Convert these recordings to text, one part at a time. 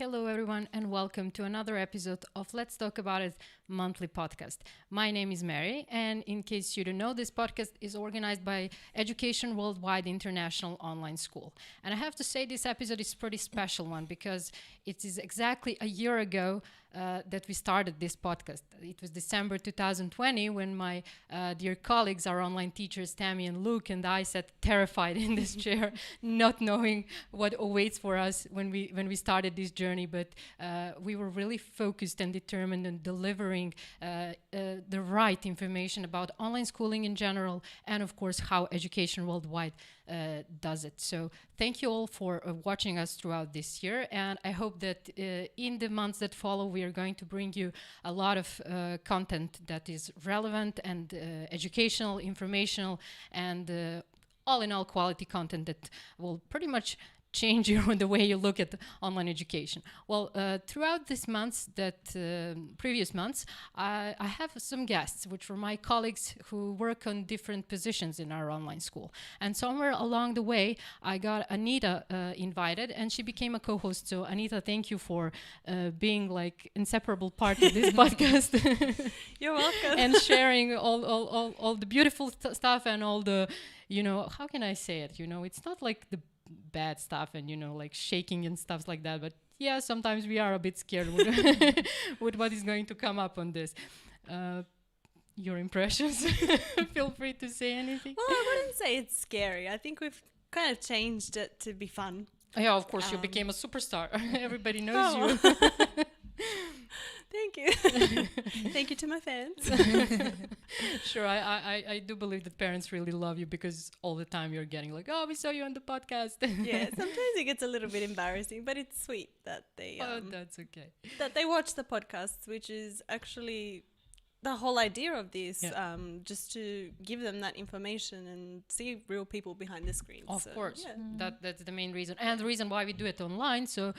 Hello, everyone, and welcome to another episode of Let's Talk About It monthly podcast. My name is Mary, and in case you don't know, this podcast is organized by Education Worldwide International Online School. And I have to say this episode is a pretty special one because it is exactly a year ago that we started this podcast. It was December 2020 when my dear colleagues, our online teachers, Tammy and Luke, and I sat terrified in this chair, not knowing what awaits for us when we started this journey. But we were really focused and determined on delivering the right information about online schooling in general, and of course how Education Worldwide does it. So thank you all for watching us throughout this year, and I hope that in the months that follow we are going to bring you a lot of content that is relevant and educational, informational, and all in all quality content that will pretty much change the way you look at online education. Well, throughout these months, previous months, I have some guests, which were my colleagues who work on different positions in our online school. And somewhere along the way, I got Anita invited, and she became a co-host. So Anita, thank you for being like inseparable part of this podcast. You're welcome. And sharing all the beautiful stuff and all the, how can I say it? It's not like the bad stuff and like shaking and stuff like that, but yeah, sometimes we are a bit scared with what is going to come up on this. Your impressions? Feel free to say anything. Well, I wouldn't say it's scary. I think we've kind of changed it to be fun. Yeah, of course, you became a superstar. Everybody knows you. Thank you. Thank you to my fans. Sure, I do believe that parents really love you because all the time you're getting like, oh, we saw you on the podcast. Yeah, sometimes it gets a little bit embarrassing, but it's sweet that they that's okay. that they watch the podcasts, which is actually the whole idea of this, just to give them that information and see real people behind the screen. Of course, yeah. that's the main reason, and the reason why we do it online. So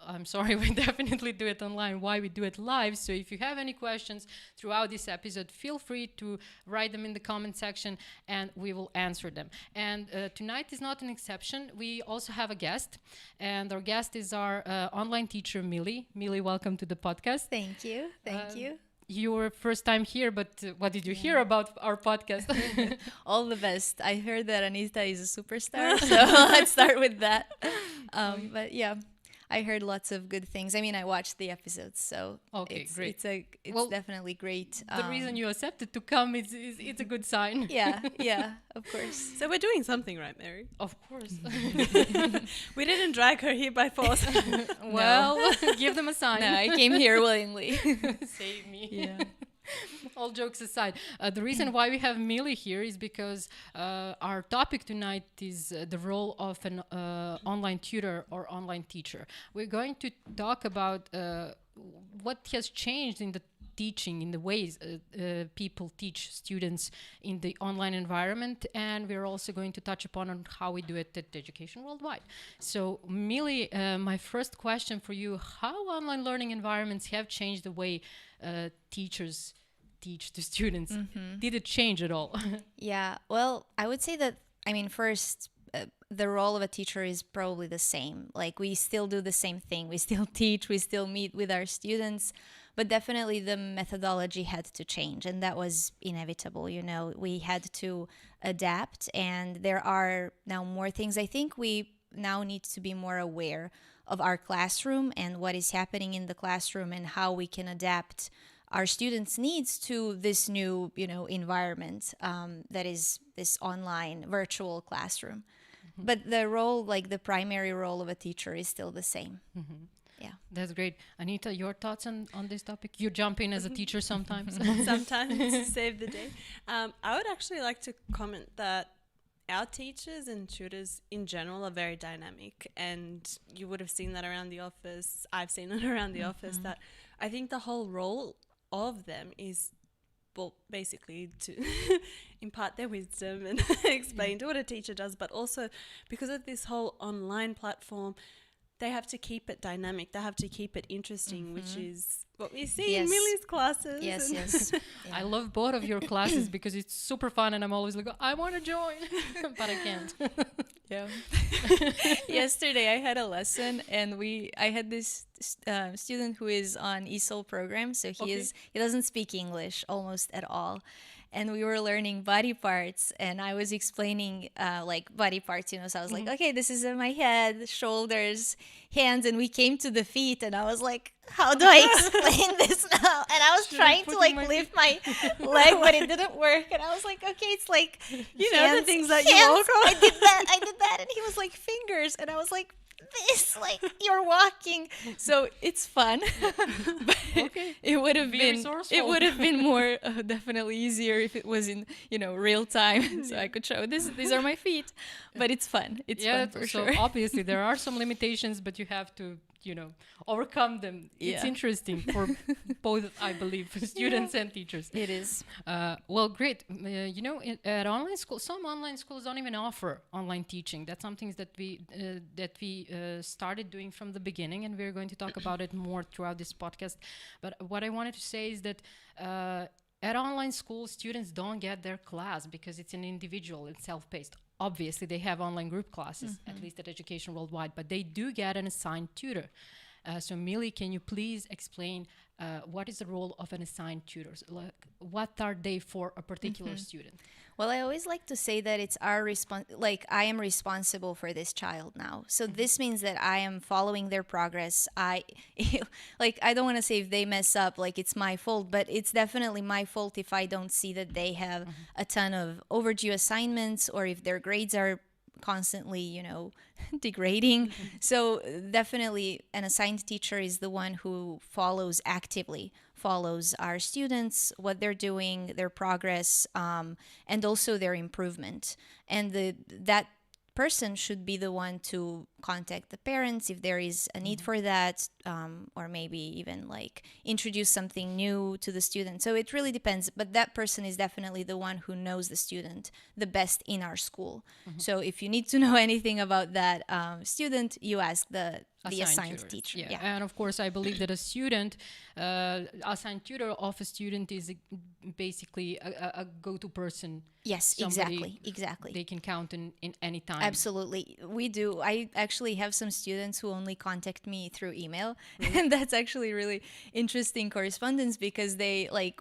I'm sorry, we definitely do it online. Why we do it live? So if you have any questions throughout this episode, feel free to write them in the comment section and we will answer them. And tonight is not an exception. We also have a guest, and our guest is our online teacher, Millie. Millie, welcome to the podcast. Thank you. Thank you. Your first time here, but what did you hear about our podcast? All the best. I heard that Anita is a superstar, so let's start with that. But yeah, I heard lots of good things. I mean, I watched the episodes, so okay, great. It's definitely great. The reason you accepted to come is it's a good sign. Yeah, of course. So we're doing something right, Mary. Of course. We didn't drag her here by force. Well, give them a sign. No, I came here willingly. Save me. Yeah. All jokes aside, the reason why we have Millie here is because our topic tonight is the role of an online tutor or online teacher. We're going to talk about what has changed in the teaching, in the ways people teach students in the online environment, and we're also going to touch upon on how we do it at Education Worldwide. So Millie, my first question for you, how online learning environments have changed the way teachers teach the students? Did it change at all? Yeah, well, I would say that, first, the role of a teacher is probably the same. Like, we still do the same thing. We still teach, we still meet with our students, but definitely the methodology had to change, and that was inevitable. We had to adapt, and there are now more things. I think we now need to be more aware of our classroom and what is happening in the classroom and how we can adapt our students' needs to this new, environment that is this online virtual classroom. But the role, like the primary role of a teacher, is still the same. Yeah. That's great. Anita, your thoughts on this topic? You jump in as a teacher sometimes. Sometimes to save the day. I would actually like to comment that our teachers and tutors in general are very dynamic, and you would have seen that around the office. I've seen it around the office, that I think the whole role of them is, well, basically to impart their wisdom and explain to what a teacher does, but also because of this whole online platform, they have to keep it dynamic. They have to keep it interesting, which is what we see in Millie's classes. Yes, yes. Yeah. I love both of your classes because it's super fun, and I'm always like, I want to join, but I can't. Yeah. Yesterday I had a lesson, and I had this student who is on ESOL program, so he doesn't speak English almost at all. And we were learning body parts, and I was explaining like body parts, so I was like, okay, this is in my head, shoulders, hands, and we came to the feet, and I was like, how do I explain this now? And I was trying to like lift my leg, but it didn't work, and I was like, okay, it's like the things that you walk on. I did that, and he was like, fingers, and I was like, this, like, you're walking. So it's fun. But it would have been more definitely easier if it was in real time, so I could show these are my feet. But it's fun. It's fun for sure. So obviously there are some limitations, but you have to overcome them. It's interesting for both, I believe, for students and teachers. It is. Well, great. At online school, some online schools don't even offer online teaching. That's something that we started doing from the beginning, and we're going to talk about it more throughout this podcast. But what I wanted to say is that at online school, students don't get their class because it's an individual and self-paced. Obviously, they have online group classes, at least at Education Worldwide, but they do get an assigned tutor. So, Millie, can you please explain what is the role of an assigned tutor? Like, what are they for a particular student? Well, I always like to say that it's our I am responsible for this child now. So this means that I am following their progress. I don't want to say if they mess up, like it's my fault, but it's definitely my fault if I don't see that they have a ton of overdue assignments, or if their grades are constantly, degrading. So definitely an assigned teacher is the one who actively follows our students, what they're doing, their progress, and also their improvement. And that person should be the one to contact the parents if there is a need for that, or maybe even like introduce something new to the student. So it really depends, but that person is definitely the one who knows the student the best in our school. So if you need to know anything about that student, you ask the assigned teacher. Yeah. And of course, I believe that a student, assigned tutor of a student is basically a go-to person. Yes, exactly. They can count in any time. Absolutely. We do. I actually have some students who only contact me through email. And that's actually really interesting correspondence, because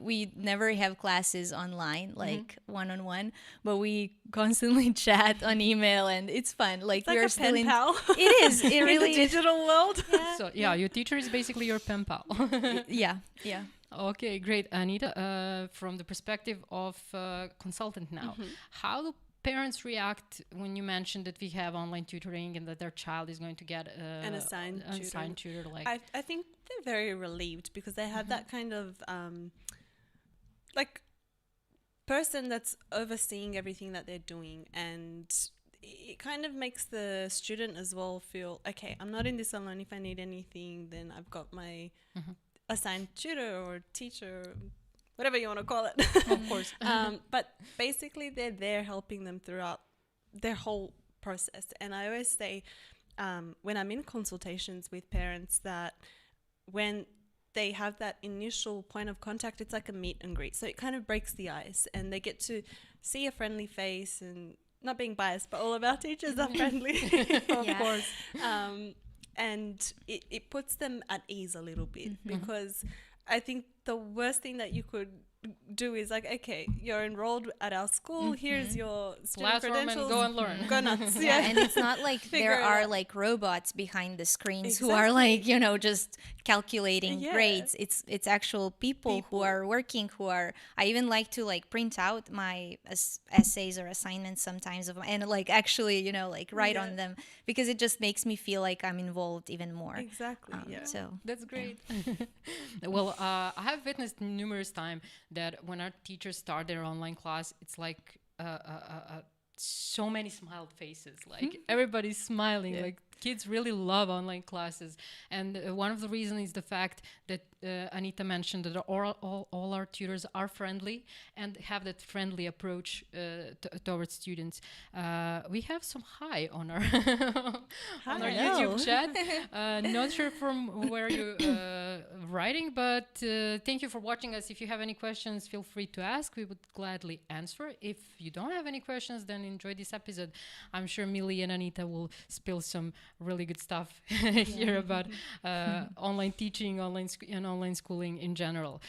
we never have classes online, like one-on-one, but we constantly chat on email, and it's fun. Like, we're like still pen pal. It is. It really in the digital world. Yeah. So your teacher is basically your pen pal. Yeah. Okay, great. Anita, from the perspective of consultant now, how do parents react when you mentioned that we have online tutoring and that their child is going to get an assigned tutor? Like, I think they're very relieved, because they have that kind of person that's overseeing everything that they're doing, and it kind of makes the student as well feel, okay, I'm not in this alone. If I need anything, then I've got my assigned tutor or teacher, whatever you want to call it. Of course. But basically they're there helping them throughout their whole process. And I always say, when I'm in consultations with parents, that when they have that initial point of contact, it's like a meet and greet. So it kind of breaks the ice, and they get to see a friendly face, and not being biased, but all of our teachers are friendly, of course. And it puts them at ease a little bit, because I think the worst thing that you could do is like, okay, you're enrolled at our school, here's your student credentials, and go and learn. Go nuts. And it's not like there are like robots behind the screens who are like, just calculating grades. It's actual people who are working, I even like to like print out my essays or assignments sometimes and like actually, write on them, because it just makes me feel like I'm involved even more. Exactly. So that's great. Well, I have witnessed numerous times that when our teachers start their online class, it's like so many smiled faces, like everybody's smiling, like kids really love online classes. And one of the reasons is the fact that Anita mentioned that all our tutors are friendly and have that friendly approach towards students. We have some hi on our on our YouTube chat. Not sure from where you're writing, but thank you for watching us. If you have any questions, feel free to ask. We would gladly answer. If you don't have any questions, then enjoy this episode. I'm sure Millie and Anita will spill some really good stuff here about online teaching, online schooling in general.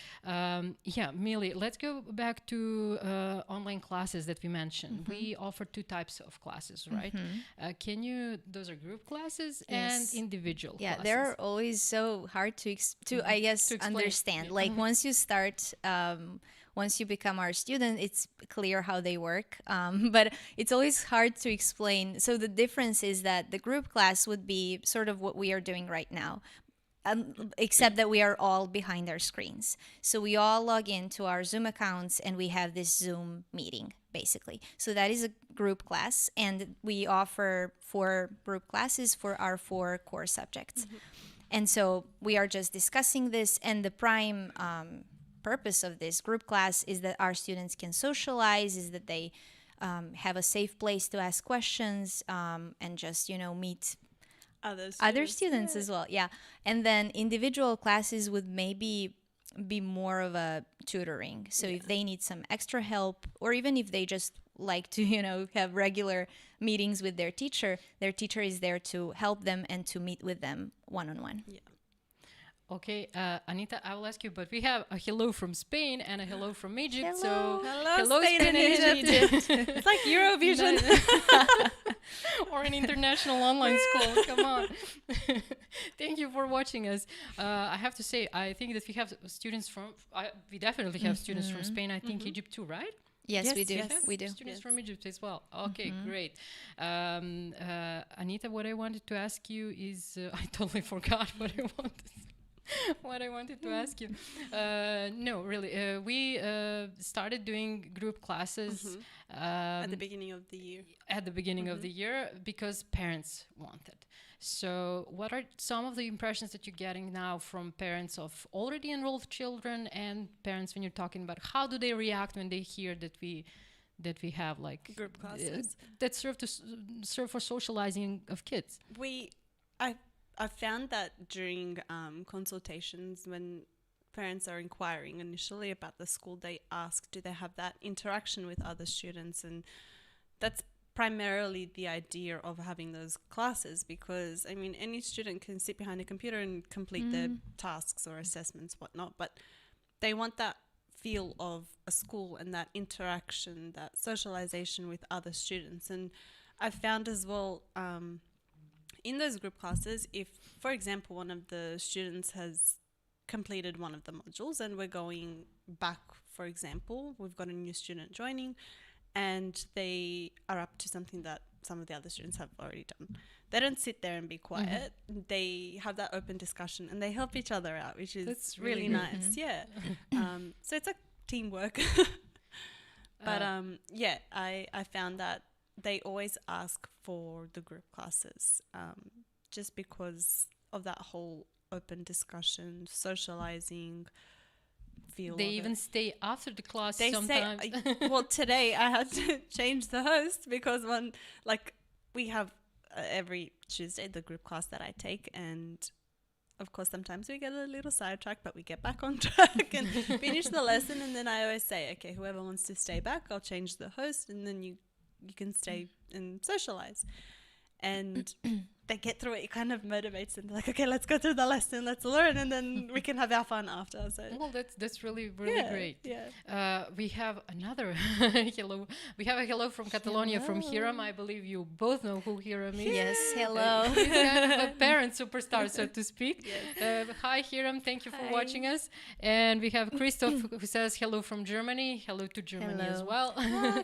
Millie, let's go back to online classes that we mentioned. We offer two types of classes, right? Those are group classes and individual classes. They're always so hard to I guess, to understand. Like once you start, once you become our student, it's clear how they work. But it's always hard to explain. So the difference is that the group class would be sort of what we are doing right now. Except that we are all behind our screens. So we all log into our Zoom accounts and we have this Zoom meeting, basically. So that is a group class, and we offer 4 group classes for our 4 core subjects. And so we are just discussing this, and the prime purpose of this group class is that our students can socialize, is that they have a safe place to ask questions and just, meet other students as well. And then individual classes would maybe be more of a tutoring. So if they need some extra help, or even if they just like to have regular meetings with their teacher is there to help them and to meet with them one-on-one. Okay, Anita, I will ask you, but we have a hello from Spain and a hello from Egypt. Hello. So Hello Spain and Egypt. It's like Eurovision. Or an international online school. Come on. Thank you for watching us. I have to say, I think that we have students we definitely have students from Spain. I think Egypt too, right? Yes, we do. Yes. We do. Students from Egypt as well. Okay, great. Anita, what I wanted to ask you is, I totally forgot what I wanted to ask you. No, really. We started doing group classes at the beginning of the year. At the beginning of the year, because parents wanted. So what are some of the impressions that you're getting now from parents of already enrolled children and parents when you're talking about how do they react when they hear that we have like group classes that serve for socializing of kids? I found that during consultations, when parents are inquiring initially about the school, they ask, do they have that interaction with other students? And that's primarily the idea of having those classes, because, I mean, any student can sit behind a computer and complete their tasks or assessments, whatnot, but they want that feel of a school and that interaction, that socialization with other students. And I found as well, in those group classes, if, for example, one of the students has completed one of the modules and we're going back, for example, we've got a new student joining and they are up to something that some of the other students have already done. They don't sit there and be quiet. They have that open discussion and they help each other out, which is That's really nice. So it's like teamwork. But I found that they always ask for the group classes just because of that whole open discussion, socializing feel. They even stay after the class they sometimes. Well, today I had to change the host because we have every Tuesday the group class that I take, and of course sometimes we get a little sidetracked, but we get back on track and finish the lesson. And then I always say, okay, whoever wants to stay back, I'll change the host, and then you can stay and socialize. And they get through it. It kind of motivates them. They're like, okay, let's go through the lesson, let's learn, and then we can have our fun after. So well, that's really great. We have another hello. We have a hello from Catalonia from Hiram. I believe you both know who Hiram is. Yes, hello. He's kind of a parent superstar, so to speak. Hi Hiram, thank you for watching us. And we have Christoph who says hello from Germany. Hello to Germany as well.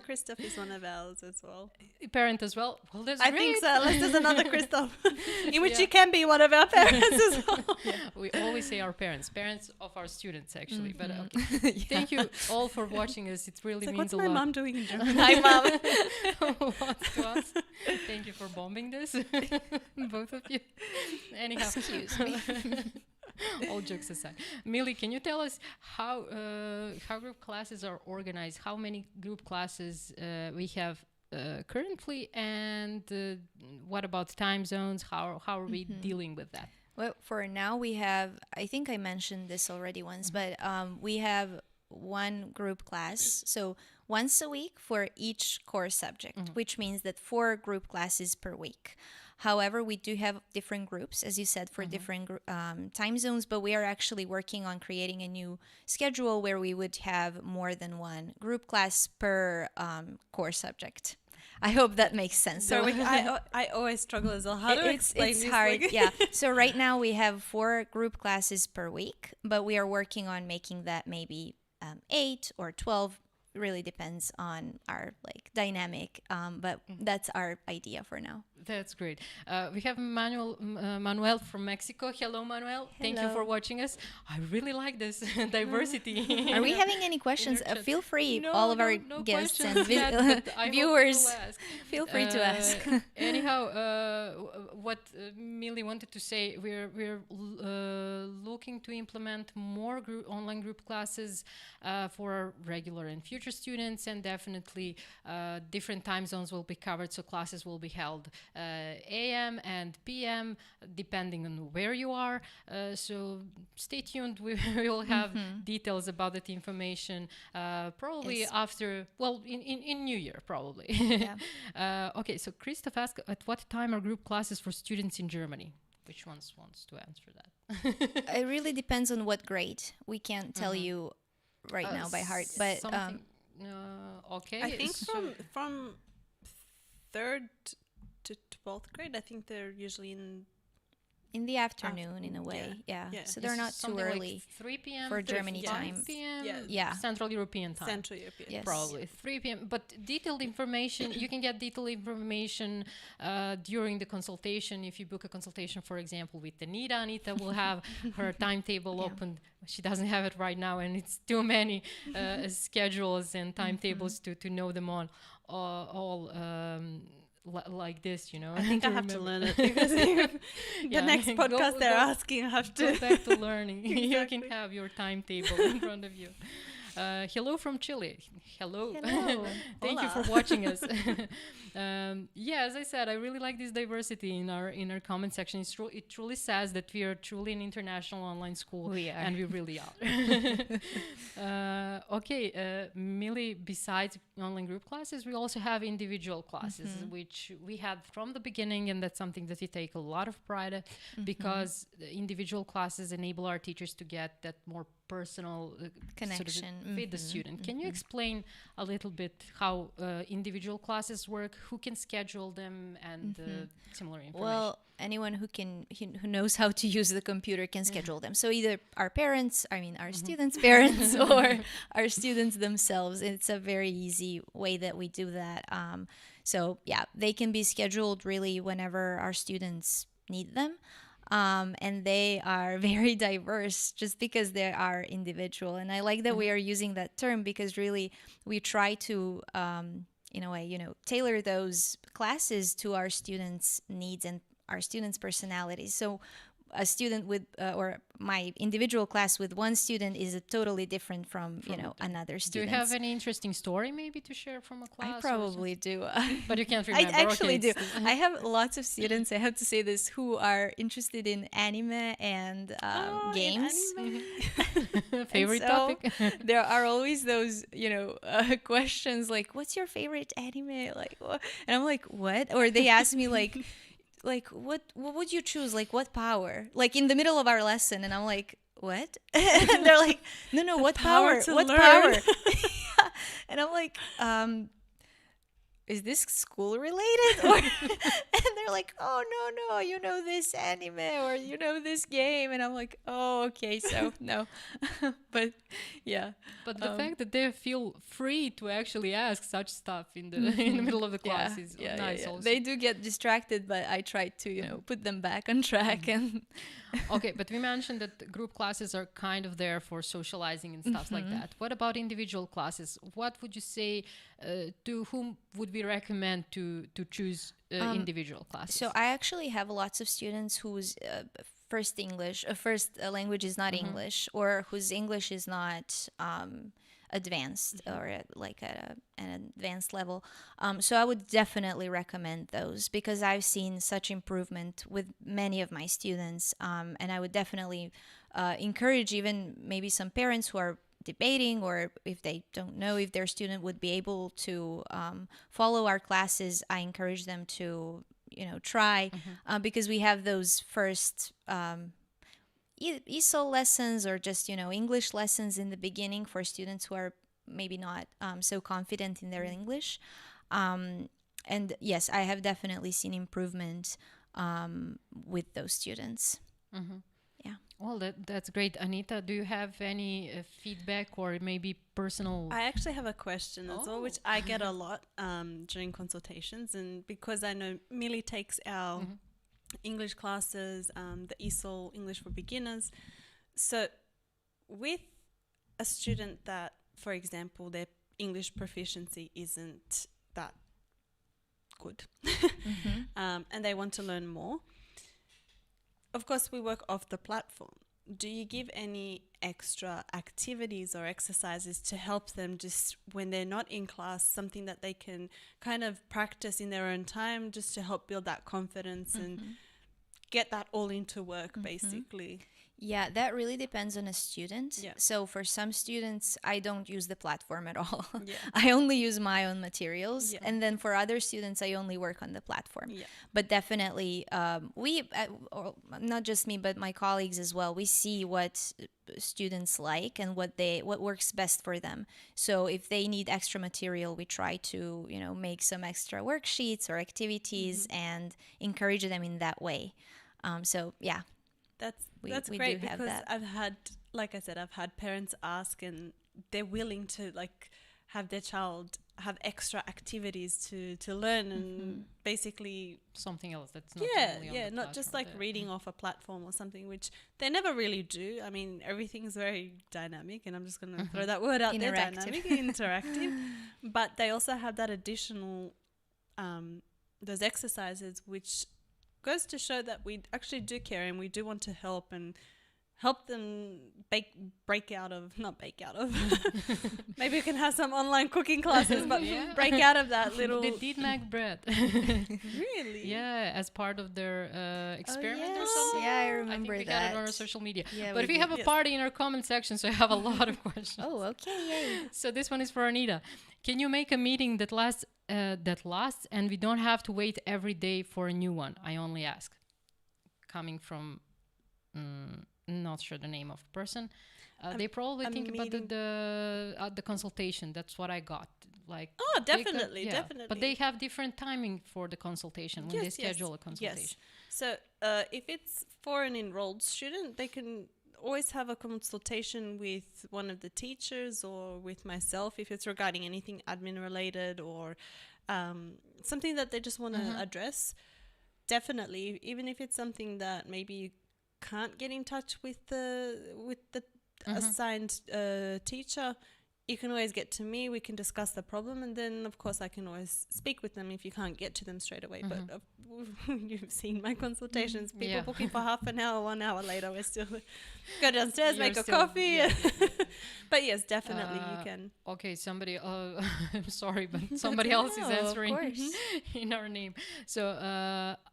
Christoph is one of ours as well. Parent as well. Well, that's I great. think so. Unless there's another Christoph. in which you can be one of our parents as well. We always say our parents of our students, actually. But okay. Thank you all for watching us. It really means What's a my lot. mom doing in Germany? Hi, Mom. Lots to us. Thank you for bombing this, both of you. Anyhow, Excuse me. all jokes aside, Millie, can you tell us how group classes are organized? How many group classes we have currently, and what about time zones? How are we dealing with that? Well, for now we have, I think I mentioned this already once, but we have one group class. So once a week for each core subject, which means that 4 group classes per week. However, we do have different groups, as you said, for different time zones, but we are actually working on creating a new schedule where we would have more than one group class per core subject. I hope that makes sense. So I always struggle as well. How do I explain it's this? hard, Like- yeah. So right now we have 4 group classes per week, but we are working on making that maybe 8 or 12. Really depends on our dynamic, but that's our idea for now. That's great. We have Manuel from Mexico. Hello, Manuel. Thank you Hello. for watching us. I really like this diversity. Are we having any questions? chat. Feel free, No, all of our no guests and questions yet, but I hope viewers, you'll ask. feel free to ask. Anyhow, what Millie wanted to say, we're looking to implement more online group classes for our regular and future students, and definitely different time zones will be covered, so classes will be held AM and PM depending on where you are. So stay tuned. We will have details about that information probably Yes. after, well, in New Year probably. Yeah. Okay, so Christoph asked, at what time are group classes for students in Germany? Which ones wants to answer that? It really depends on what grade. We can't tell you right now by heart, but something, okay. I think so- from 3rd to 12th grade, I think they're usually in the afternoon, in a way, yeah. Yeah. So they're It's not too something like early 3 p.m. for 3 Germany yeah. time. p.m. Yeah. Central European time. Central European. Yes. Probably 3 p.m. But detailed information, you can get detailed information during the consultation. If you book a consultation, for example, with Anita will have her timetable open. She doesn't have it right now, and it's too many schedules and timetables to know them all like this, you know. I think I have to learn it because Yeah. the next podcast they're asking, I have Go to. back to learning. You Exactly. can have your timetable in front of you. Hello from Chile. Hello. Hello. Thank you Hola. for watching us. Yeah, as I said, I really like this diversity in our comment section. It truly says that we are truly an international online school. We are. And we really are. Okay, Millie, besides online group classes, we also have individual classes, which we had from the beginning, and that's something that we take a lot of pride in, because the individual classes enable our teachers to get that more personal Connection. with the student. Can you explain a little bit how individual classes work, who can schedule them, and similar information? Well, anyone who knows how to use the computer can schedule them. So either our parents, our students' parents, or our students themselves. It's a very easy way that we do that. So yeah, they can be scheduled really whenever our students need them. And they are very diverse just because they are individual. And I like that we are using that term because really we try to, in a way, tailor those classes to our students' needs and our students' personalities. So a student with, or my individual class with one student is totally different from another Do student. you have any interesting story maybe to share from a class? I or probably do. something? But you can't I remember. actually Okay, do. I have lots of students, I have to say this, who are interested in anime and games. Favorite so topic? There are always those, questions like, "What's your favorite anime?" Like, and I'm like, "What?" Or they ask me like, what would you choose? Like, what power? Like in the middle of our lesson, and I'm like, "What?" And they're like, "No, what power power? to What learn." power?" Yeah. And I'm like, is this school related? Or and they're like, oh no, you know this anime or you know this game, and I'm like, oh okay, so no. But yeah. But the fact that they feel free to actually ask such stuff in the in the middle of the class is nice. Also, they do get distracted, but I try to put them back on track. And okay, but we mentioned that group classes are kind of there for socializing and stuff like that. What about individual classes? What would you say, to whom would we recommend to choose individual classes? So I actually have lots of students whose first language is not English, or whose English is not advanced or at an advanced level. So I would definitely recommend those, because I've seen such improvement with many of my students, and I would definitely encourage even maybe some parents who are debating, or if they don't know if their student would be able to follow our classes, I encourage them to try, because we have those first ESOL lessons, or just English lessons in the beginning for students who are maybe not so confident in their English. And yes, I have definitely seen improvement with those students. Yeah. Well, that's great. Anita, do you have any feedback or maybe personal? I actually have a question as well, which I get a lot during consultations, and because I know Millie takes our English classes, the ESOL English for Beginners. So with a student that, for example, their English proficiency isn't that good, and they want to learn more, of course we work off the platform. Do you give any extra activities or exercises to help them just when they're not in class, something that they can kind of practice in their own time, just to help build that confidence and get that all into work, basically? Yeah, that really depends on a student. Yeah. So for some students, I don't use the platform at all. Yeah. I only use my own materials. Yeah. And then for other students, I only work on the platform. Yeah. But definitely, or not just me, but my colleagues as well, we see what students like and what works best for them. So if they need extra material, we try to, make some extra worksheets or activities and encourage them in that way. So yeah. That's We great, do have because that. I've had parents ask, and they're willing to have their child have extra activities to learn, and basically Something else that's not only on the not just platform there. reading off a platform or something, which they never really do. I mean, everything's very dynamic, and I'm just going to throw that word out there, Interactive. dynamic, interactive. But they also have that additional, those exercises, which goes to show that we actually do care, and we do want to help them break out of maybe we can have some online cooking classes, but break out of that little. They did make bread. Really? Yeah, as part of their experiment or yes. something. Yeah, I I remember think we got it on our that. social media. Yeah, but we we have did. a party in our comment section, so I have a lot of questions. Oh, okay, yay. So this one is for Anita. Can you make a meeting that lasts and we don't have to wait every day for a new one? I only ask. Coming from, not sure the name of the person. They probably think about the consultation. That's what I got. Oh, definitely. But they have different timing for the consultation when they schedule a consultation. Yes. So if it's for an enrolled student, they can always have a consultation with one of the teachers or with myself if it's regarding anything admin related or something that they just want to address. Definitely, even if it's something that maybe you can't get in touch with the assigned teacher, you can always get to me. We can discuss the problem, and then of course I can always speak with them if you can't get to them straight away. But you've seen my consultations. People booking for half an hour, 1 hour later, we're still go downstairs, make a coffee. But yes, definitely you can. Okay, somebody. I'm sorry, but somebody else is answering in our name. So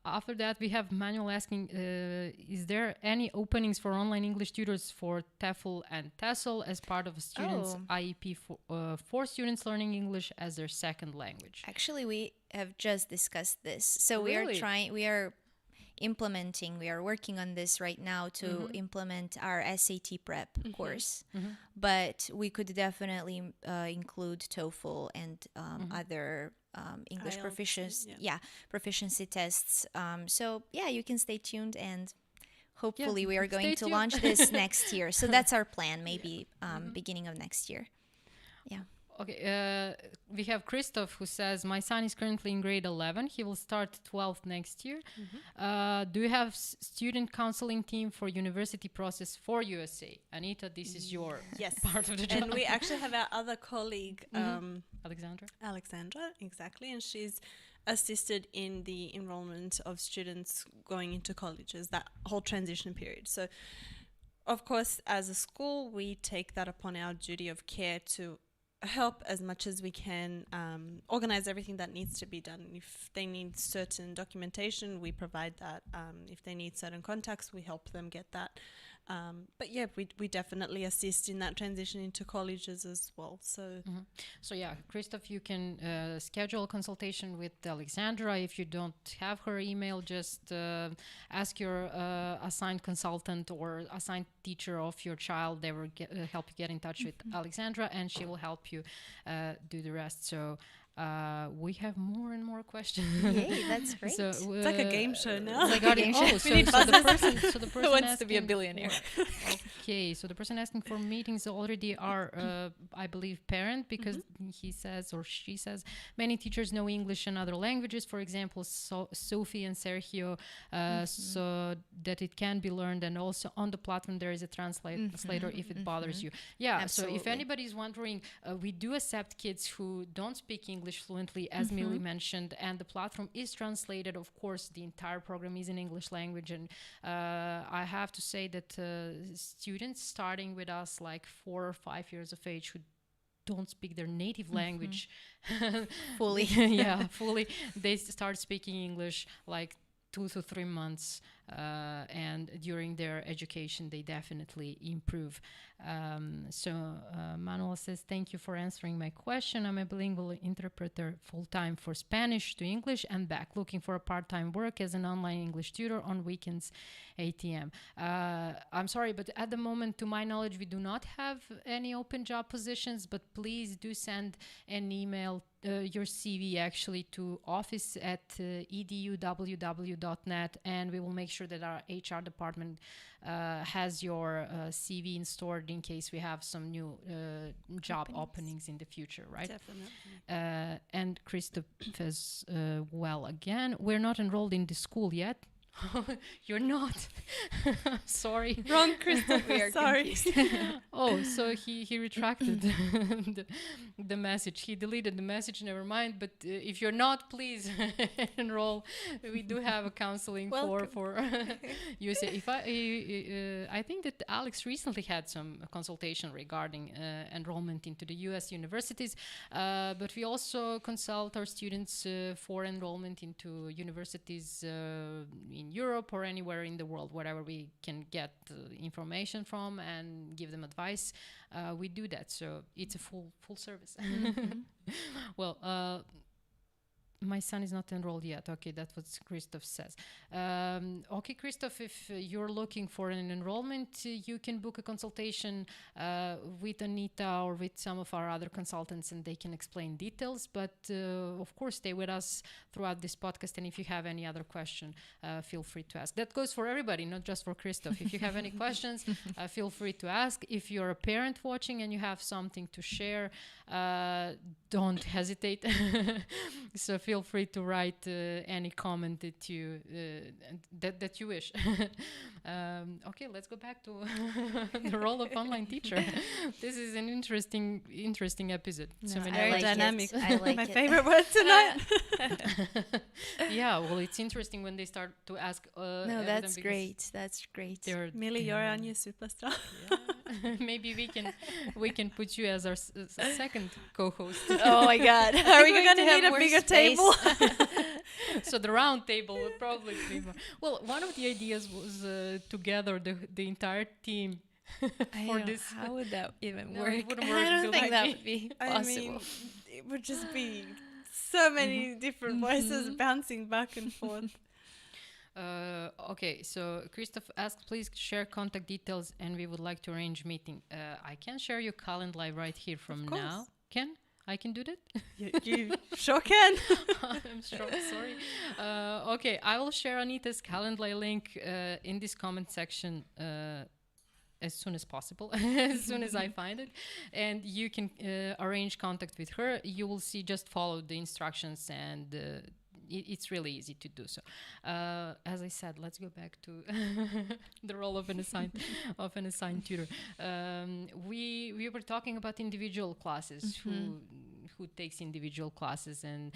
after that, we have Manuel asking: is there any openings for online English tutors for TEFL and TESOL as part of a student's IEP for students learning English as their second language? Actually, we have just discussed this. So Really? we are implementing. We are working on this right now to implement our SAT prep course. But we could definitely include TOEFL and other English IELTS, proficiency tests. So yeah, you can stay tuned, and hopefully Yeah, we are going stay to tuned. launch this next year. So that's our plan, maybe beginning of next year. Yeah. Okay, we have Christoph who says, my son is currently in grade 11. He will start 12th next year. Do you have student counseling team for university process for USA? Anita, this is your Yes. part of the job. And we actually have our other colleague, Alexandra, exactly, and she's assisted in the enrollment of students going into colleges, that whole transition period. So, of course, as a school, we take that upon our duty of care to help as much as we can organize everything that needs to be done. If they need certain documentation, we provide that. If they need certain contacts, we help them get that. But yeah, we definitely assist in that transition into colleges as well. So, So yeah, Christoph, you can schedule a consultation with Alexandra. If you don't have her email, just ask your assigned consultant or assigned teacher of your child. They will help you get in touch with Alexandra, and she will help you do the rest. So we have more and more questions. Yay, that's great. So, it's like a game show now. regarding Game show. so the person Who wants asking, to be a billionaire? Okay, so the person asking for meetings already are, I believe, parent, because he says or she says many teachers know English and other languages. For example, Sophie and Sergio, so that it can be learned, and also on the platform there is a translator if it bothers you. Yeah. Absolutely. So if anybody is wondering, we do accept kids who don't speak English fluently, as Millie mentioned, and the platform is translated. Of course, the entire program is in English language, and I have to say that students starting with us like 4 or 5 years of age who don't speak their native language Fully. fully, they start speaking English like 2 to 3 months, and during their education they definitely improve. Manuel says, thank you for answering my question. I'm a bilingual interpreter full-time for Spanish to English and back, looking for a part-time work as an online English tutor on weekends, ATM. I'm sorry, but at the moment, to my knowledge, we do not have any open job positions, but please do send an email, your CV actually, to office@eduww.net, and we will make sure that our HR department has your CV stored in case we have some new job openings in the future, right? Definitely. And Christoph as well, again, we're not enrolled in the school yet. You're not. Sorry. Wrong, Christopher. We are Sorry. Oh, so he retracted the message. He deleted the message, never mind. But if you're not, please enroll. We do have a counseling for USA. If I think that Alex recently had some consultation regarding enrollment into the US universities, but we also consult our students for enrollment into universities in Europe or anywhere in the world, wherever we can get information from and give them advice. We do that, so it's a full service. Well, my son is not enrolled yet. Okay, that's what Christoph says. Okay, Christoph, if you're looking for an enrollment, you can book a consultation with Anita or with some of our other consultants, and they can explain details. But of course, stay with us throughout this podcast. And if you have any other question, feel free to ask. That goes for everybody, not just for Christoph. If you have any questions, feel free to ask. If you're a parent watching and you have something to share, don't hesitate. So feel free to write any comment that you wish. Okay, let's go back to the role of online teacher. This is an interesting episode. No, Very dynamic. I like My it. favorite word tonight. Yeah, well, it's interesting when they start to ask. No, that's great. That's great. Millie, you're our new superstar. Yeah. Maybe we can put you as our second co-host. Oh my God. Are we going to need a bigger table? So the round table would probably be more. Well, one of the ideas was to gather the entire team for this. How would that even No, work? it wouldn't work. I don't Bill, think like that me. would be I possible. mean, it would just be so many different voices bouncing back and forth. Okay, so Christoph asked, please share contact details and we would like to arrange meeting. I can share your calendar right here from course. now. I can do that? You sure can. I'm sorry. Okay, I will share Anita's calendar link in this comment section as soon as possible, as soon as I find it. And you can arrange contact with her. You will see, just follow the instructions and it's really easy to do so. As I said, let's go back to the role of an assigned tutor. We were talking about individual classes, who takes individual classes, and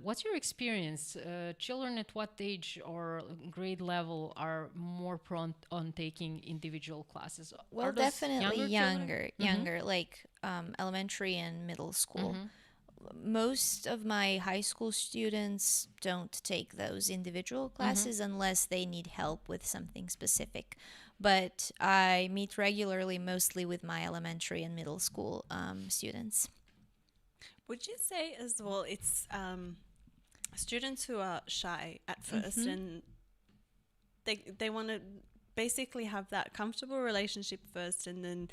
what's your experience? Children at what age or grade level are more prone on taking individual classes? Well, definitely younger, like elementary and middle school. Most of my high school students don't take those individual classes unless they need help with something specific. But I meet regularly, mostly with my elementary and middle school students. Would you say as well it's students who are shy at first and they want to basically have that comfortable relationship first and then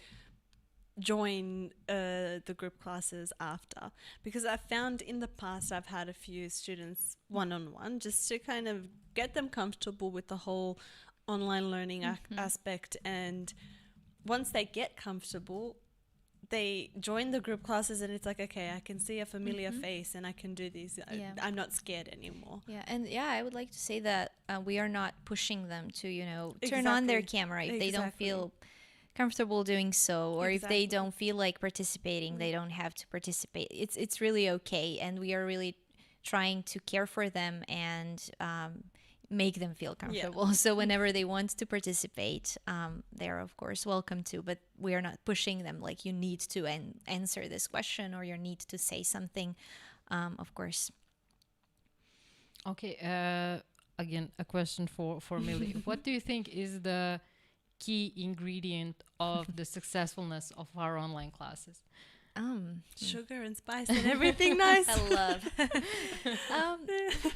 join the group classes after? Because I found in the past I've had a few students one-on-one just to kind of get them comfortable with the whole online learning aspect, and once they get comfortable they join the group classes and it's like, okay, I can see a familiar face and I can do this. I'm not scared anymore. I would like to say that we are not pushing them to turn on their camera if they don't feel comfortable doing so, or if they don't feel like participating, they don't have to participate. It's really okay, and we are really trying to care for them and make them feel comfortable. So whenever they want to participate, they're of course welcome to, but we are not pushing them like you need to answer this question or you need to say something, of course. Okay, again, a question for Millie. What do you think is the key ingredient of the successfulness of our online classes? Sugar and spice and everything nice. I love.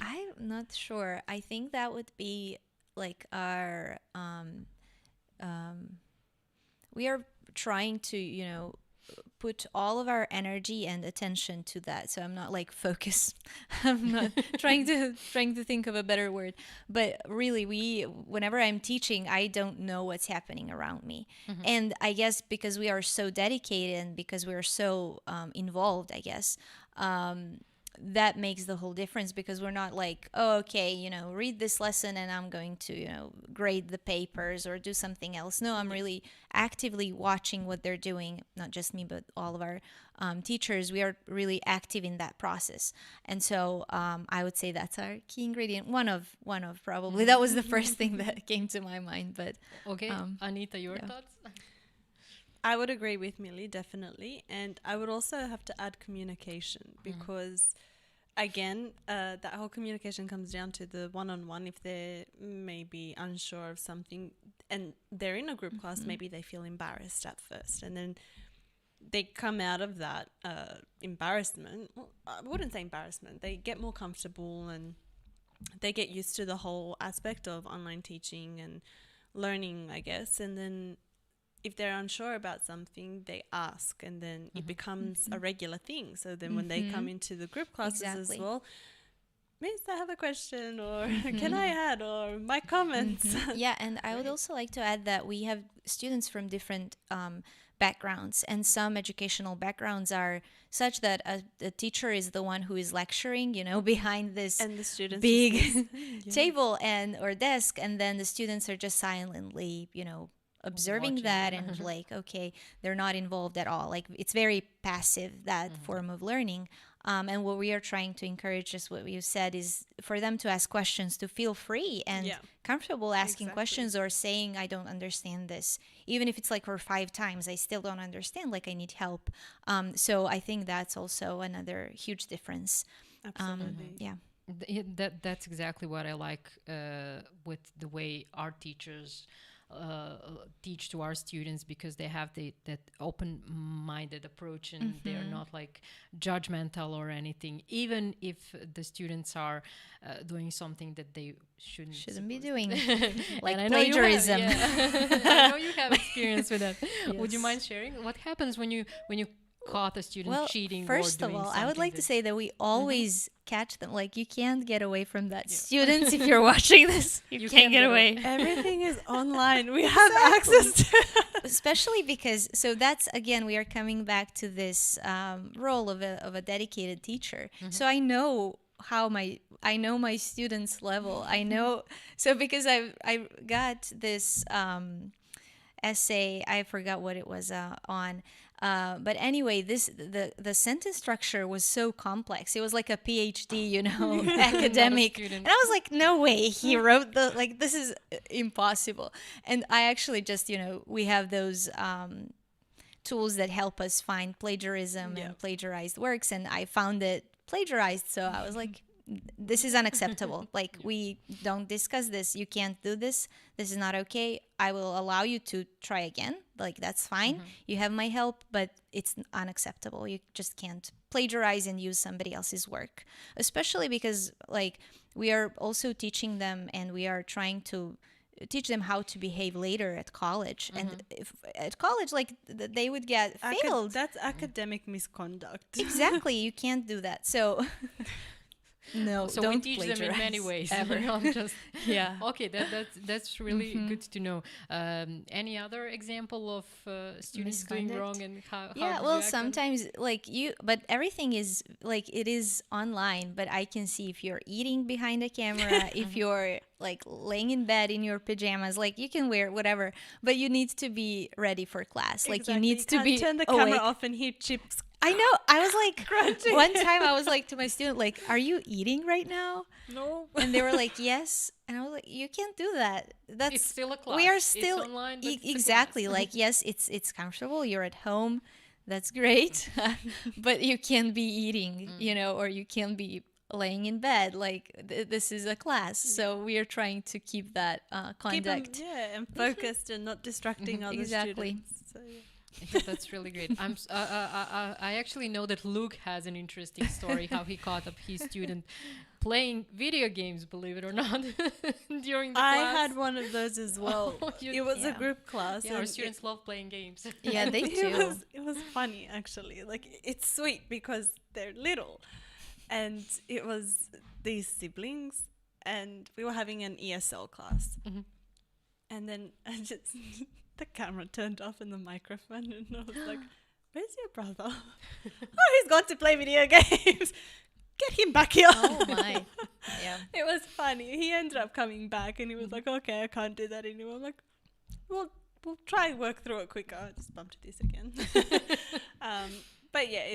I'm not sure. I think that would be like our we are trying to put all of our energy and attention to that. So I'm not like focus. I'm not trying to think of a better word. But really, whenever I'm teaching, I don't know what's happening around me. And I guess because we are so dedicated and because we are so involved, I guess, that makes the whole difference, because we're not like, oh, okay, read this lesson and I'm going to, grade the papers or do something else. No, I'm really actively watching what they're doing, not just me, but all of our teachers. We are really active in that process. And so I would say that's our key ingredient. One of probably. That was the first thing that came to my mind. But okay, Anita, your thoughts? I would agree with Millie, definitely. And I would also have to add communication, because again, that whole communication comes down to the one-on-one. If they're maybe unsure of something and they're in a group class, maybe they feel embarrassed at first, and then they come out of that embarrassment. Well, I wouldn't say embarrassment. They get more comfortable and they get used to the whole aspect of online teaching and learning, I guess. And then if they're unsure about something, they ask, and then it becomes a regular thing. So then when they come into the group classes as well, Miss, I have a question, or can I add, or my comments. Yeah, and I would also like to add that we have students from different backgrounds, and some educational backgrounds are such that a teacher is the one who is lecturing, behind this and the students big table or desk, and then the students are just silently, observing watching. that and like, okay, they're not involved at all. Like, it's very passive, that form of learning. And what we are trying to encourage, just what you said, is for them to ask questions, to feel free and comfortable asking questions or saying, I don't understand this. Even if it's like for 5 times, I still don't understand, like I need help. So I think that's also another huge difference. Absolutely. Yeah. That's exactly what I like with the way our teachers teach to our students, because they have that open-minded approach, and they're not like judgmental or anything, even if the students are doing something that they shouldn't be doing, like And I know plagiarism. I know you have experience with that. Would you Yes. mind sharing what happens when you caught a student Well, cheating? first or of doing all, I would something like to that- say that we always catch them. Like, you can't get away from that. Students, if you're watching this, you can't get away. Everything is online. We have access to Especially because, so that's, again, we are coming back to this role of a dedicated teacher. So I know I know my students' level. I know, so because I got this essay, I forgot what it was on. But anyway, the sentence structure was so complex. It was like a PhD, academic. student. And I was like, no way, he wrote this is impossible. And I actually just, we have those tools that help us find plagiarism and plagiarized works. And I found it plagiarized. So I was like, this is unacceptable. Like, we don't discuss this. You can't do this. This is not okay. I will allow you to try again. Like, that's fine. You have my help, but it's unacceptable. You just can't plagiarize and use somebody else's work, especially because, like, we are also teaching them, and we are trying to teach them how to behave later at college. And if, at college, like, they would get failed. That's academic misconduct. Exactly. You can't do that. So no, So don't we teach them in many plagiarize. ways. Ever. Not just Okay, that's really good to know. Any other example of students doing Misconduct? wrong, and how? Yeah, did well, you act on it? sometimes, like, but everything is, like, it is online, but I can see if you're eating behind a camera, if you're, like, laying in bed in your pajamas, like, you can wear whatever, but you need to be ready for class. Like, you need to can't be turn the awake. camera off and hear chips. I know. I was like, one time I was like to my student, like, are you eating right now? No. And they were like, yes. And I was like, you can't do that. That's It's still a class. We are It's still online, but it's a exactly class. like, yes, it's comfortable. You're at home. That's great. But you can't be eating, or you can't be laying in bed. Like, this is a class. So we are trying to keep that Keep 'em, conduct. and focused and not distracting other Exactly. students. So, yeah. Yeah, that's really great. I actually know that Luke has an interesting story how he caught up his student playing video games, believe it or not, during the I class. had one of those as well. It was a Yeah. group class. Yeah, our and students love playing games. Yeah, they do. It was funny, actually. Like, it's sweet because they're little. And it was these siblings, and we were having an ESL class. And then I just, the camera turned off and the microphone, and I was like, where's your brother? Oh, he's gone to play video games. Get him back here. Oh my. Yeah. It was funny. He ended up coming back, and he was like, okay, I can't do that anymore. I'm like, we'll try and work through it quicker. I just bumped this again. But yeah,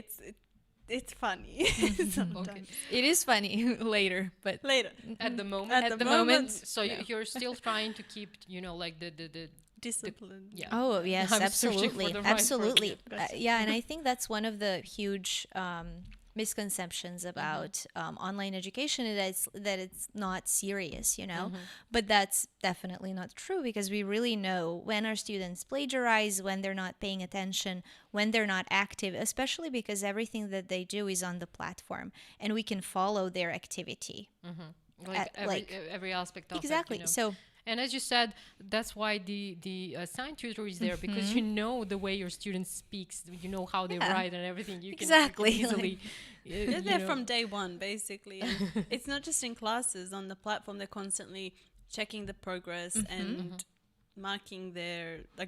it's funny sometimes. Okay. It is funny later, but Later. At the moment. At the moment, So you're still trying to keep, like the Discipline. yeah. oh yes, I'm searching for absolutely, the right absolutely. word. Gotcha. Yeah, and I think that's one of the huge misconceptions about online education, is that it's not serious, But that's definitely not true, because we really know when our students plagiarize, when they're not paying attention, when they're not active, especially because everything that they do is on the platform, and we can follow their activity. Like every aspect of Exactly. it. So And as you said, that's why the assigned tutor is there, because you know the way your student speaks, you know how they write and everything. You can Exactly, easily. They're there from day one, basically. And it's not just in classes. On the platform, they're constantly checking the progress and marking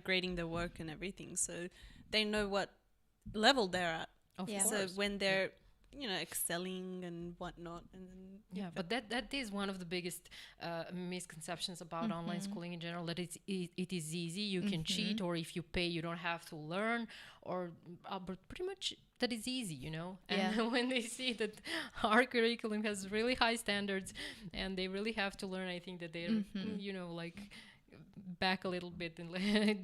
grading their work and everything. So they know what level they're at. Of Yeah. course. So when they're, excelling and whatnot. And then, Yeah, but that is one of the biggest misconceptions about online schooling in general, that it is easy, you can cheat, or if you pay, you don't have to learn, or but pretty much that is easy, And when they see that our curriculum has really high standards and they really have to learn, I think that they're, like back a little bit and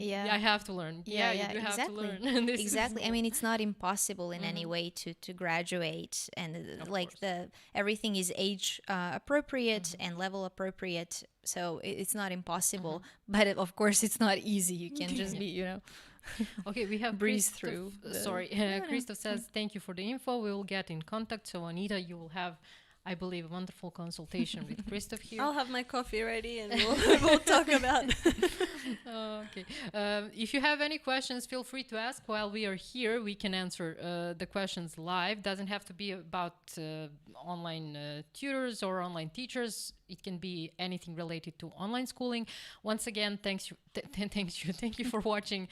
Yeah. I have to learn. Yeah, You do have exactly. to learn. This is- Exactly. I mean, it's not impossible in any way to graduate, and Of like course. the everything is age appropriate and level appropriate, so it's not impossible. But of course, it's not easy. You can just be, Okay, we have breeze Christoph- through the- Sorry, No, Christoph says thank you for the info. We will get in contact. So Anita, you will have, I believe, a wonderful consultation with Christoph here. I'll have my coffee ready and we'll talk about. Okay. If you have any questions, feel free to ask while we are here. We can answer the questions live. Doesn't have to be about online tutors or online teachers. It can be anything related to online schooling. Once again, thank you for watching.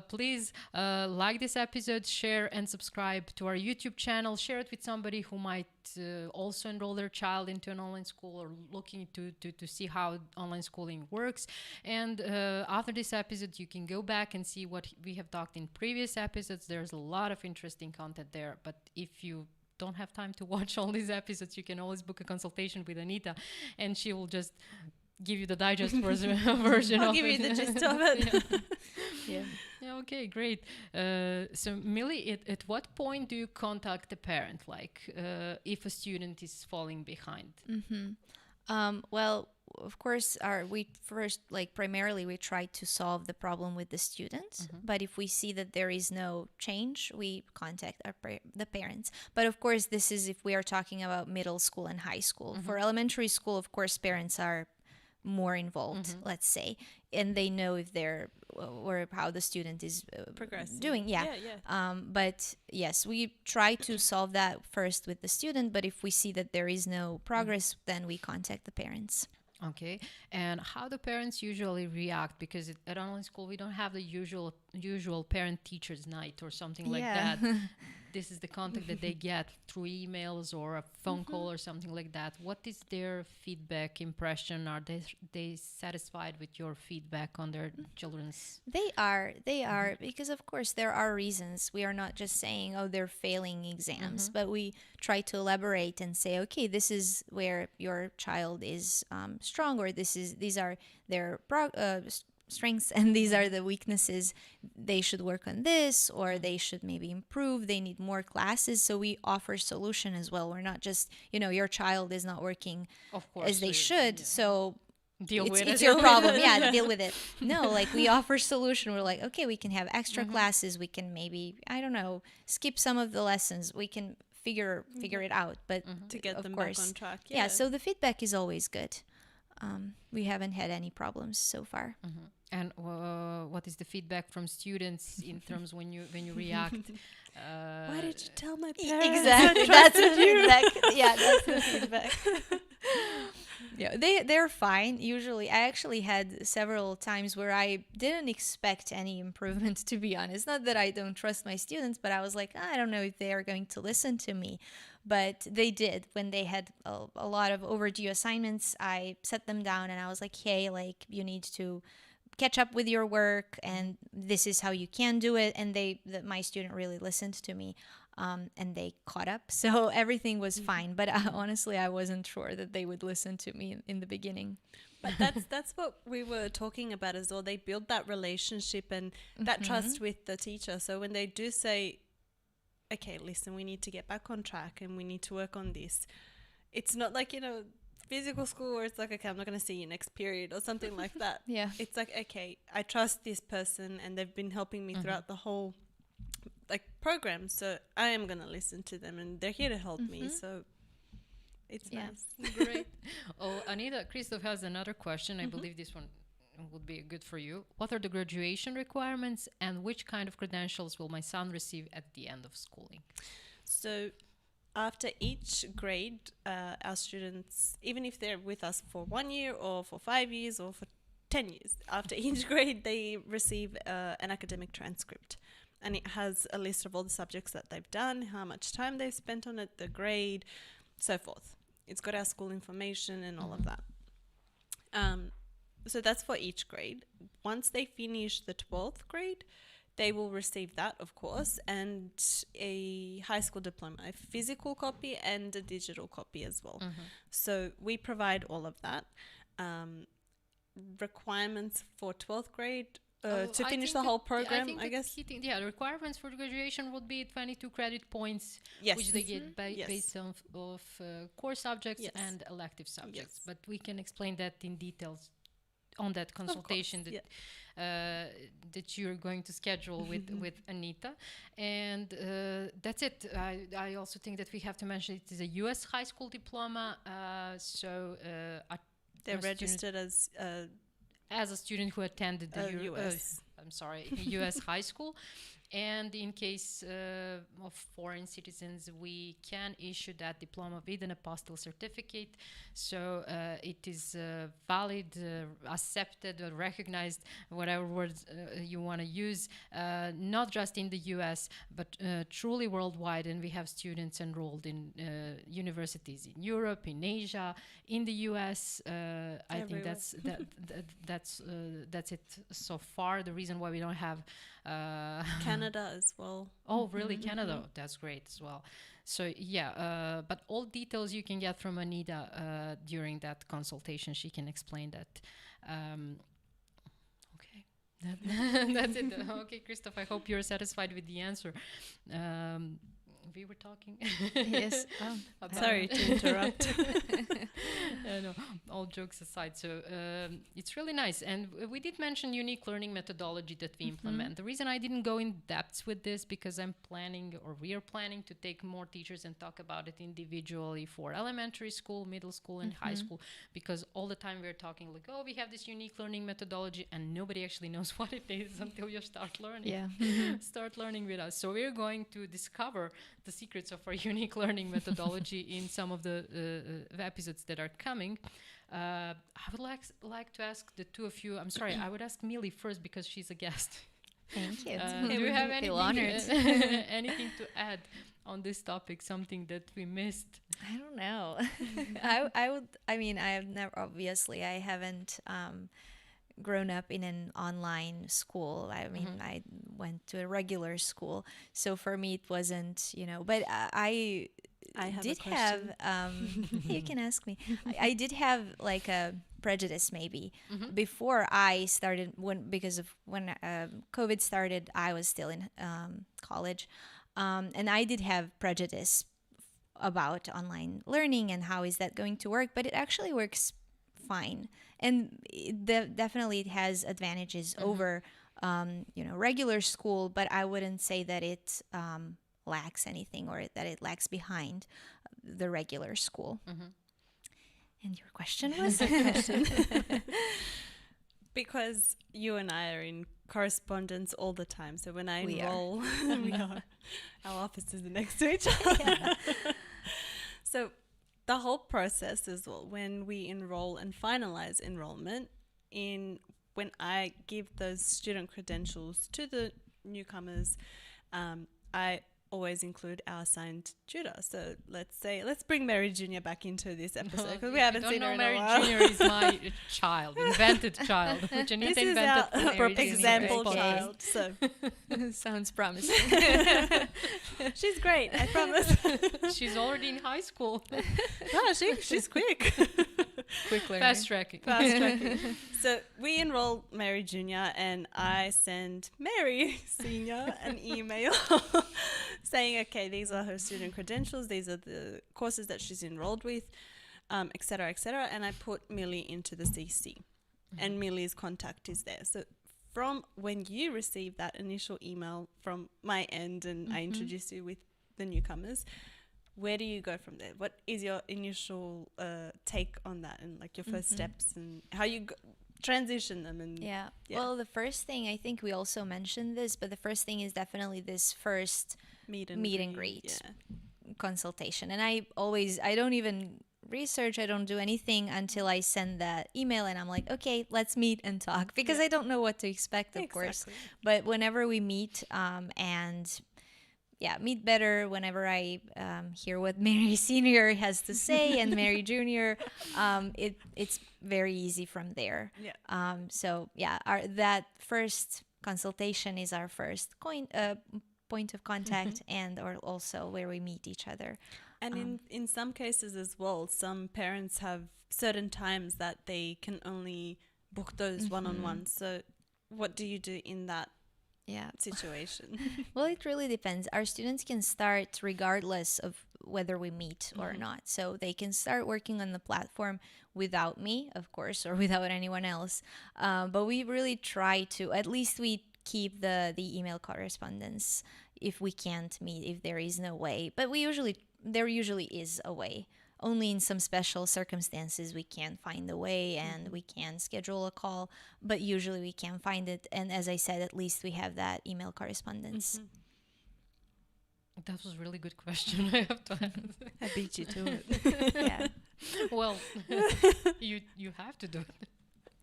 Please like this episode, share and subscribe to our YouTube channel. Share it with somebody who might also enroll their child into an online school or looking to see how online schooling works. And after this episode, you can go back and see what we have talked in previous episodes. There's a lot of interesting content there. But if you don't have time to watch all these episodes, you can always book a consultation with Anita, and she will just give you the digest version I'll of give you it. the gist of it. Yeah, okay, great. So Millie, at what point do you contact the parent, like if a student is falling behind? Well, of course, we first, like, primarily we try to solve the problem with the student. But if we see that there is no change, we contact the parents. But of course, this is if we are talking about middle school and high school. For elementary school, of course, parents are more involved, let's say, and they know if they're or how the student is Progressing. doing. Yeah. But yes, we try to solve that first with the student. But if we see that there is no progress, then we contact the parents. Okay, and how do parents usually react? Because at online school we don't have the usual parent-teachers night or something like that. This is the contact that they get through emails or a phone call or something like that. What is their feedback impression? Are they satisfied with your feedback on their children's? They are because of course there are reasons. We are not just saying, oh, they're failing exams, but we try to elaborate and say, okay, this is where your child is strong, or these are their strengths and these are the weaknesses. They should work on this, or they should maybe improve. They need more classes. So we offer solution as well. We're not just, your child is not working Of course, as they should. So deal with it. it's your problem. Yeah, deal with it. No, like we offer solution. We're like, okay, we can have extra classes. We can maybe, I don't know, skip some of the lessons. We can figure it out. But To get of them course, back on track. yeah. So the feedback is always good. We haven't had any problems so far. And what is the feedback from students in terms when you react? Why did you tell my parents? Exactly. That's the feedback. Yeah, that's the feedback. Yeah, they're fine. Usually, I actually had several times where I didn't expect any improvement, to be honest. Not that I don't trust my students, but I was like, I don't know if they are going to listen to me. But they did. When they had a lot of overdue assignments, I set them down and I was like, hey, like, you need to catch up with your work, and this is how you can do it. And my student really listened to me, and they caught up. So everything was fine. But honestly, I wasn't sure that they would listen to me in the beginning. But that's what we were talking about as well. They build that relationship and that trust with the teacher. So when they do say, okay, listen, we need to get back on track and we need to work on this, it's not like, physical school where it's like, okay, I'm not going to see you next period or something like that. Yeah. It's like, okay, I trust this person and they've been helping me throughout the whole program, so I am going to listen to them and they're here to help me. So it's nice. Great. Oh, Anita, Christoph has another question. I believe this one would be good for you. What are the graduation requirements and which kind of credentials will my son receive at the end of schooling? So after each grade, our students, even if they're with us for 1 year or for 5 years or for 10 years, after each grade, they receive an academic transcript. And it has a list of all the subjects that they've done, how much time they've spent on it, the grade, so forth. It's got our school information and all of that. So that's for each grade. Once they finish the 12th grade, they will receive that, of course, and a high school diploma, a physical copy and a digital copy as well. So we provide all of that. requirements for 12th grade to I finish think the whole that- program, think I the guess. key thing- the requirements for graduation would be 22 credit points, Yes. which they get Yes. based on of core subjects Yes. and elective subjects. Yes. But we can explain that in details on that consultation that that you're going to schedule with Anita. And that's it. I also think that we have to mention it is a U.S. high school diploma. They're a student- registered as a student who attended the US. U.S. high school. And in case of foreign citizens, we can issue that diploma with an apostille certificate. So it is valid, accepted, or recognized, whatever words you want to use, not just in the US, but truly worldwide. And we have students enrolled in universities in Europe, in Asia, in the US. I think that's it so far. The reason why we don't have Canada as well. Oh, really? Canada? That's great as well. So yeah, but all details you can get from Anita during that consultation. She can explain that. Okay, that's it. Okay, Christoph, I hope you're satisfied with the answer. We were talking. Yes. Sorry to interrupt. No, all jokes aside, so it's really nice. And we did mention unique learning methodology that we implement. The reason I didn't go in depth with this, because I'm planning, or we are planning, to take more teachers and talk about it individually for elementary school, middle school, and high school, because all the time we're talking like, oh, we have this unique learning methodology, and nobody actually knows what it is until you start learning. Yeah. Start learning with us. So we're going to discover the secrets of our unique learning methodology in some of the episodes that are coming. I would like to ask the two of you. I'm sorry, I would ask Millie first because she's a guest. Thank you. Do you have Feel honored. anything to add on this topic? Something that we missed? I don't know. I haven't grown up in an online school. I mean, I went to a regular school. So for me, it wasn't, but I have did a question. have, you can ask me. I did have like a prejudice maybe before I started, because when COVID started, I was still in college. And I did have prejudice about online learning and how is that going to work, but it actually works fine. And definitely it has advantages over, regular school, but I wouldn't say that it lacks anything or that it lacks behind the regular school. And your question was? Because you and I are in correspondence all the time. So when I enroll, we are. Our offices are next to each other. So the whole process as well, when we enroll and finalize enrollment, when I give those student credentials to the newcomers, I always include our assigned tutor. So let's bring Mary Jr. back into this episode, because we haven't seen her in Mary a while. Jr. is my child, invented child, which Anita This is invented. our Mary Jr. example Okay. child. So Sounds promising. she's great, I promise. She's already in high school. No, she's quick. Quick learner. Fast tracking. Fast tracking. So we enroll Mary Jr. and I send Mary Senior an email saying, okay, these are her student credentials, these are the courses that she's enrolled with, et cetera, et cetera. And I put Millie into the CC, and Millie's contact is there. So from when you receive that initial email from my end and I introduce you with the newcomers, where do you go from there? What is your initial take on that, and like your first steps, and how you transition them? And Yeah. Well, the first thing, I think we also mentioned this, but the first thing is definitely this first meet and greet consultation. And I don't even research, I don't do anything until I send that email and I'm like, okay, let's meet and talk, because I don't know what to expect, of course. But whenever we meet meet better, whenever I hear what Mary Senior has to say and Mary Junior, it's very easy from there. That first consultation is our first point of contact and or also where we meet each other. And in some cases as well, some parents have certain times that they can only book those one-on-ones. So what do you do in that situation? Well, it really depends. Our students can start regardless of whether we meet or not. So they can start working on the platform without me, of course, or without anyone else. But we really try to, at least we keep the email correspondence if we can't meet, if there is no way. But there usually is a way. Only in some special circumstances we can find a way and we can schedule a call, but usually we can find it. And as I said, at least we have that email correspondence. That was a really good question. I have to ask. I beat you to it. Yeah. Well, you have to do it.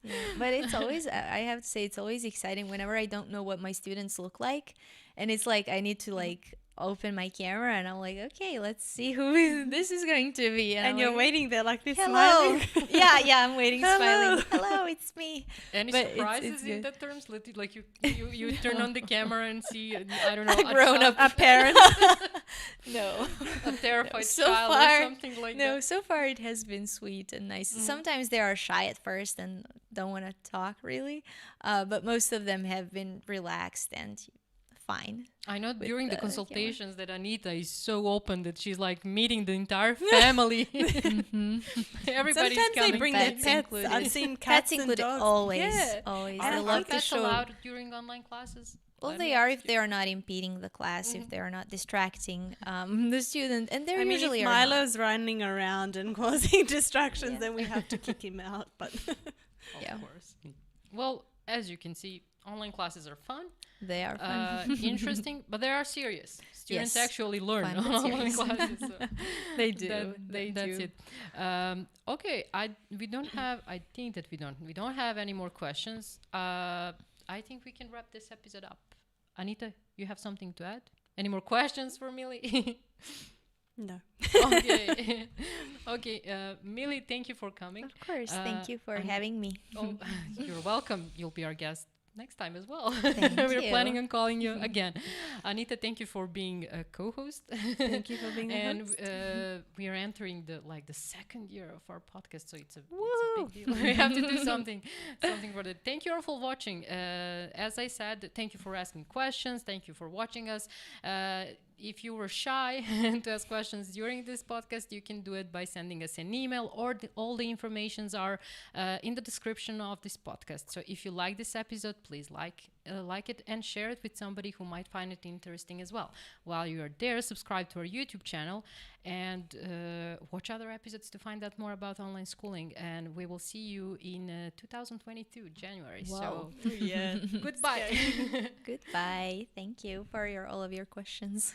Yeah. But it's always, I have to say, it's always exciting whenever I don't know what my students look like. And it's like I need to open my camera and I'm like, okay, let's see who this is going to be. And you're waiting there like this, hello. smiling. yeah, I'm waiting, smiling. Hello, it's me. Any But surprises in that terms? Like you turn on the camera and see, I don't know, A grown-up. A parent. No. a terrified So child far, or something like No, that. so far it has been sweet and nice. Sometimes they are shy at first and don't want to talk really, but most of them have been relaxed and fine. I know with during the the consultations that Anita is so open that she's like meeting the entire family. Everybody's Sometimes coming. they bring their Pets pets. included. I've seen Pets cats and included, dogs. always. Yeah. Always. Are They love to pets show. allowed during online classes? Well, Let they me are ask if they are not impeding the class, if they are not distracting the student, and they're I mean, usually if are not. Milo's running around and causing distractions, Yeah. then we have to kick him out. But Yeah. Of course. Well, as you can see, online classes are fun, They are fun. interesting, but they are serious. Students Yes. actually learn Fun on but online serious. classes. So They do. That's it. Okay, I think that we don't have any more questions. I think we can wrap this episode up. Anita, you have something to add? Any more questions for Millie? no. Okay. Okay, Millie, thank you for coming. Of course. Thank you for and- having me. Oh, you're welcome. You'll be our guest next time as well. Thank We're you. planning on calling you again. Anita, thank you for being a co-host. Thank you for being a And host. we are entering the second year of our podcast, so it's a Woo! big deal. We have to do something for that. Thank you all for watching. As I said, thank you for asking questions. Thank you for watching us. If you were shy to ask questions during this podcast, you can do it by sending us an email, or all the informations are in the description of this podcast. So if you like this episode, please like it and share it with somebody who might find it interesting as well. While you are there, subscribe to our YouTube channel and watch other episodes to find out more about online schooling. And we will see you in 2022, January. Wow. So Yeah. goodbye. Goodbye. Thank you for all of your questions.